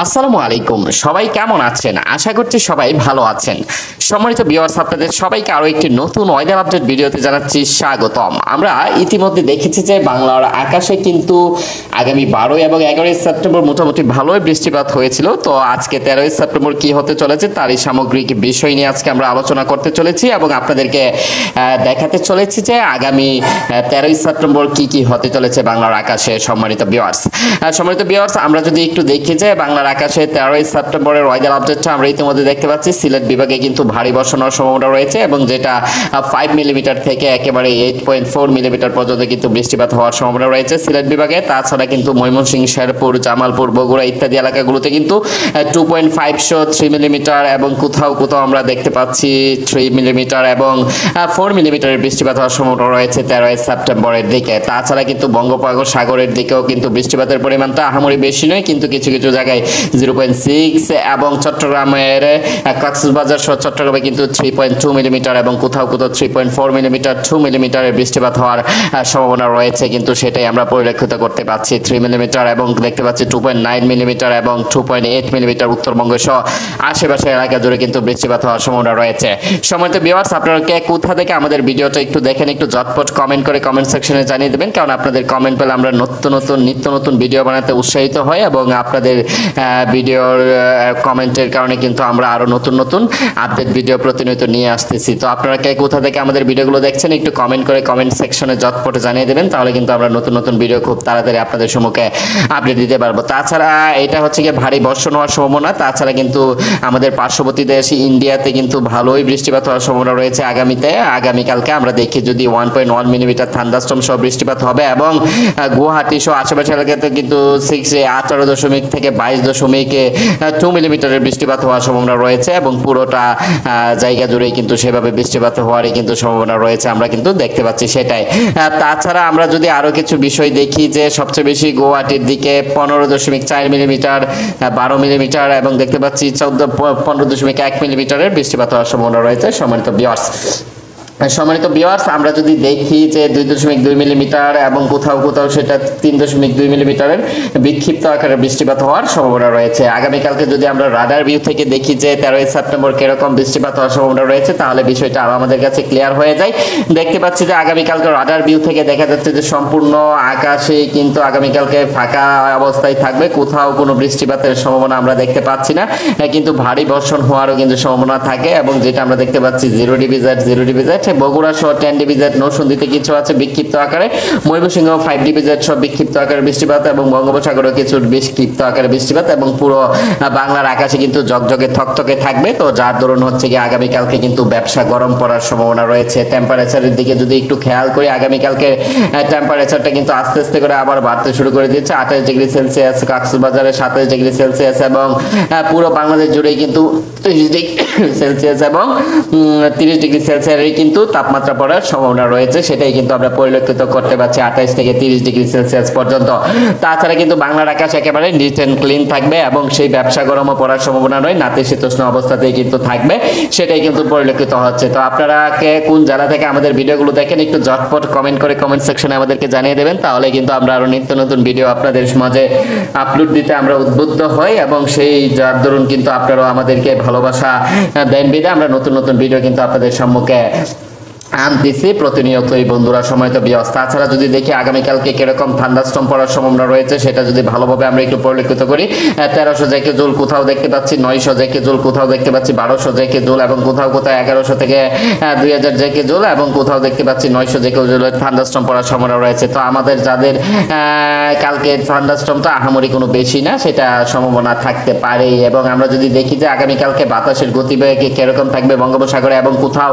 আসসালামু আলাইকুম, সবাই কেমন আছেন? আশা করছি সবাই ভালো আছেন। সম্মানিত ভিউয়ার্স, আপনাদের সবাইকে আরো একটি নতুন ওয়েদার আপডেট ভিডিওতে জানাচ্ছি স্বাগতম। আমরা ইতিমধ্যে দেখেছি যে বাংলার আকাশে কিন্তু আগামী 12 এবং 11 সেপ্টেম্বর মোটামুটি ভালোই বৃষ্টিপাত হয়েছিল। তো আজকে 13 সেপ্টেম্বর কি হতে চলেছে তারই সামগ্রিক বিষয় নিয়ে আজকে আমরা আলোচনা করতে চলেছি এবং আপনাদেরকে দেখাতে চলেছি যে আগামী 13 সেপ্টেম্বর কি কি হতে চলেছে বাংলার আকাশে। সম্মানিত ভিউয়ার্স, আমরা যদি একটু দেখি যে বাংলার আকাশে 13 সেপ্টেম্বরের ওয়েদার আপডেটটা আমরা ইতিমধ্যে দেখতে পাচ্ছি। সিলেট বিভাগে কিন্তু ভারী বর্ষণের সম্ভাবনা রয়েছে এবং যেটা 5 মিলিমিটার থেকে একেবারে 8.4 মিলিমিটার পর্যন্ত কিন্তু বৃষ্টিপাত হওয়ার সম্ভাবনা রয়েছে সিলেট বিভাগে। তাছাড়া কিন্তু ময়মনসিংহ, শেরপুর, জামালপুর, বগুড়া ইত্যাদি এলাকাগুলোতে কিন্তু 2.5 মিলিমিটার এবং কোথাও কোথাও আমরা দেখতে পাচ্ছি 3 মিলিমিটার এবং 4 মিলিমিটারের বৃষ্টিপাত হওয়ার সম্ভাবনা রয়েছে 13 সেপ্টেম্বরের দিকে। তাছাড়া কিন্তু বঙ্গোপসাগরের দিকেও কিন্তু বৃষ্টিপাতের পরিমাণটা আহামরি বেশি নয়, কিন্তু কিছু কিছু জায়গায় 0.6 এবং চট্টগ্রামের কক্সবাজার সহ চট্টগ্রামে কিন্তু 3.2 মিলিমিটার এবং কোথাও কোথাও 3.4 মিলিমিটার 2 মিলিমিটারের বৃষ্টিপাত হওয়ার সম্ভাবনা রয়েছে, কিন্তু সেটাই আমরা পরিলক্ষিত করতে পাচ্ছি। 3 মিলিমিটার এবং দেখতে পাচ্ছি 2.9 মিলিমিটার এবং 2.8 মিলিমিটার উত্তরবঙ্গ সহ আশেপাশের এলাকা জুড়ে কিন্তু বৃষ্টিপাত হওয়ার সম্ভাবনা রয়েছে। সম্মানিত ভিউয়ার্স, আপনারা কে কোথা থেকে আমাদের ভিডিওটা একটু দেখেন, একটু ঝটপট কমেন্ট করে কমেন্ট সেকশনে জানিয়ে দেবেন, কারণ আপনাদের কমেন্ট পেলে আমরা নিত্য নতুন ভিডিও বানাতে উৎসাহিত হই এবং আপনাদের ভিডিওর কমেন্টের কারণে কিন্তু আমরা আরো নতুন আপডেট ভিডিও প্রতিনিয়ত নিয়ে আসতেছি। তো আপনারা কে কোথা থেকে আমাদের ভিডিওগুলো দেখছেন একটু কমেন্ট করে কমেন্ট সেকশনে ঝটপট জানিয়ে দেবেন, তাহলে কিন্তু আমরা নতুন ভিডিও খুব তাড়াতাড়ি আপনাদের সম্মুখে আপডেট দিতে পারবো। তাছাড়া এটা হচ্ছে কি ভারী বর্ষণ হওয়ার সম্ভাবনা। তাছাড়া কিন্তু আমাদের পার্শ্ববর্তী দেশ ইন্ডিয়াতে কিন্তু ভালোই বৃষ্টিপাত হওয়ার সম্ভাবনা রয়েছে আগামীকালকে আমরা দেখি যদি 1.1 মিলিমিটার থান্ডারস্টর্ম সহ বৃষ্টিপাত হবে এবং গুয়াহাটি সহ আশেপাশের এলাকাতে কিন্তু 18 থেকে 22.2 মিলিমিটারের বৃষ্টিপাত হওয়ার সম্ভাবনা রয়েছে এবং পুরোটা জায়গা জুড়েই কিন্তু সেভাবে বৃষ্টিপাত হওয়ারই কিন্তু সম্ভাবনা রয়েছে, আমরা কিন্তু দেখতে পাচ্ছি সেটাই। তাছাড়া আমরা যদি আরো কিছু বিষয় দেখি যে সবচেয়ে বেশি গুয়াহাটির দিকে 15.4 মিলিমিটার, 12 মিলিমিটার এবং দেখতে পাচ্ছি 15.1 মিলিমিটারের বৃষ্টিপাত হওয়ার সম্ভাবনা রয়েছে। সম্মানিত ভিউয়ার্স, আমরা যদি দেখি যে 2.2 মিলিমিটার এবং কোথাও কোথাও সেটা 3.2 মিলিমিটারের বিক্ষিপ্ত আকারে বৃষ্টিপাত হওয়ার সম্ভাবনা রয়েছে। আগামীকালকে যদি আমরা রাডার ভিউ থেকে দেখি যে 13 সেপ্টেম্বর কিরকম বৃষ্টিপাত হওয়ার সম্ভাবনা রয়েছে, তাহলে বিষয়টা আরো আমাদের কাছে ক্লিয়ার হয়ে যায়। দেখতে পাচ্ছি যে আগামীকালকে রাডার ভিউ থেকে দেখা যাচ্ছে যে সম্পূর্ণ আকাশে কিন্তু আগামীকালকে ফাঁকা অবস্থায় থাকবে, কোথাও কোনো বৃষ্টিপাতের সম্ভাবনা আমরা দেখতে পাচ্ছি না, কিন্তু ভারী বর্ষণ হওয়ারও কিন্তু সম্ভাবনা থাকে এবং যেটা আমরা দেখতে পাচ্ছি 0 ডিভিজেড বগুড়া সহ 10 ডিভিজেড, নরসিংদীতে কিছু আছে বিক্ষিপ্ত আকারে, ময়মনসিংহ 5 ডিভিজেড সহ বিক্ষিপ্ত আকারে বৃষ্টিপাত এবং বঙ্গোপসাগরে কিছু বিক্ষিপ্ত আকারে বৃষ্টিপাত এবং পুরো বাংলার আকাশে কিন্তু ঝকঝকে থকথকে থাকবে। তো যার দরুন হচ্ছে কি আগামীকালকে কিন্তু ব্যবসা গরম পড়ার সম্ভাবনা রয়েছে। টেম্পারেচারের দিকে যদি একটু খেয়াল করি, আগামীকালকে টেম্পারেচারটা কিন্তু আস্তে আস্তে করে আবার বাড়তে শুরু করে দিচ্ছে। 28 ডিগ্রি সেলসিয়াস কক্সবাজারে, 27 ডিগ্রি সেলসিয়াস এবং পুরো বাংলাদেশ জুড়েই কিন্তু 30 ডিগ্রি সেলসিয়াস এবং 30 ডিগ্রি সেলসিয়াসের কিন্তু তাপমাত্রা পড়ার সম্ভাবনা রয়েছে, সেটাই কিন্তু আমরা পরিলক্ষিত করতে পারছি 28 থেকে 30 ডিগ্রি সেলসিয়াস পর্যন্ত। তাছাড়া কিন্তু বাংলার আকাশ একেবারে নিট এন্ড ক্লিন থাকবে এবং সেই ব্যবসা গরমও পড়ার সম্ভাবনা নয়, নাতিশীতোষ্ণ অবস্থাতেই কিন্তু থাকবে, সেটাই কিন্তু পরিলক্ষিত হচ্ছে। তো আপনারা কে কোন জেলা থেকে আমাদের ভিডিওগুলো দেখেন একটু ঝটপট কমেন্ট করে কমেন্ট সেকশনে আমাদেরকে জানিয়ে দেবেন, তাহলে কিন্তু আমরা আরো নতুন ভিডিও আপনাদের মাঝে আপলোড দিতে আমরা উদ্বুদ্ধ হই এবং সেই যার দরুন কিন্তু আপনারাও আমাদেরকে ভালোবাসা দেন বিধায় আমরা নতুন ভিডিও কিন্তু আপনাদের সম্মুখে আনতেছি প্রতিনিয়তই বন্ধুরা। সময় তো ব্যস্ত। তাছাড়া যদি দেখি আগামীকালকে কিরকম থান্ডারস্টর্ম পড়ার সম্ভাবনা রয়েছে, সেটা যদি ভালোভাবে আমরা একটু পরিলক্ষিত করি, 1300 জেকে জুল কোথাও দেখতে পাচ্ছি, 900 জেকে জুল কোথাও দেখতে পাচ্ছি, 1200 জেকে জুল এবং কোথাও 1100 থেকে 2000 জেকে জুল এবং কোথাও দেখতে পাচ্ছি 900 জেকে জুলের থান্ডারস্টর্ম পড়ার সম্ভাবনা রয়েছে। তো আমাদের যাদের কালকে থান্ডারস্টর্মটা আহামরি কোনো বেশি না, সেটা সম্ভাবনা থাকতে পারে। এবং আমরা যদি দেখি যে আগামীকালকে বাতাসের গতিবেগ কিরকম থাকবে বঙ্গোপসাগরে এবং কোথাও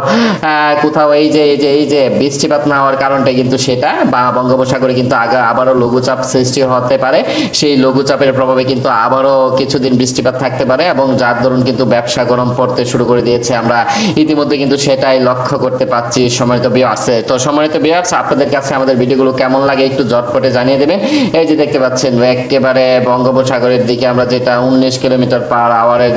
এই যে বৃষ্টিপাত না হওয়ার কারণটা কিন্তু সেটা বা বঙ্গোপসাগরে কিন্তু আবারও লঘুচাপ সৃষ্টি হতে পারে, সেই লঘুচাপের প্রভাবে কিন্তু আবারও কিছুদিন বৃষ্টিপাত থাকতে পারে এবং যার দরুন কিন্তু ব্যবসা গরম পড়তে শুরু করে দিয়েছে, আমরা ইতিমধ্যে কিন্তু সেটাই লক্ষ্য করতে পাচ্ছি। সম্মানিত ভিউয়ার্স, আপনাদের কাছে আমাদের ভিডিওগুলো কেমন লাগে একটু ঝটপটে জানিয়ে দেবেন। এই যে দেখতে পাচ্ছেন একেবারে বঙ্গোপসাগরের দিকে আমরা যেটা 19 কিলোমিটার পার আওয়ারে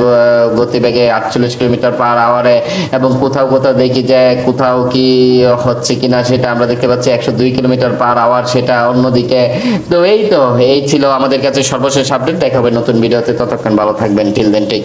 গতিবেগে 48 কিলোমিটার পার আওয়ারে এবং কোথাও দেখি যে কোথাও কি কি হচ্ছে কিনা সেটা আমরা দেখতে পাচ্ছি 102 কিলোমিটার পার আওয়ার সেটা অন্যদিকে। তো এই ছিল আমাদের কাছে সর্বশেষ আপডেট। দেখা হবে নতুন ভিডিওতে, ততক্ষণ ভালো থাকবেন। Till then take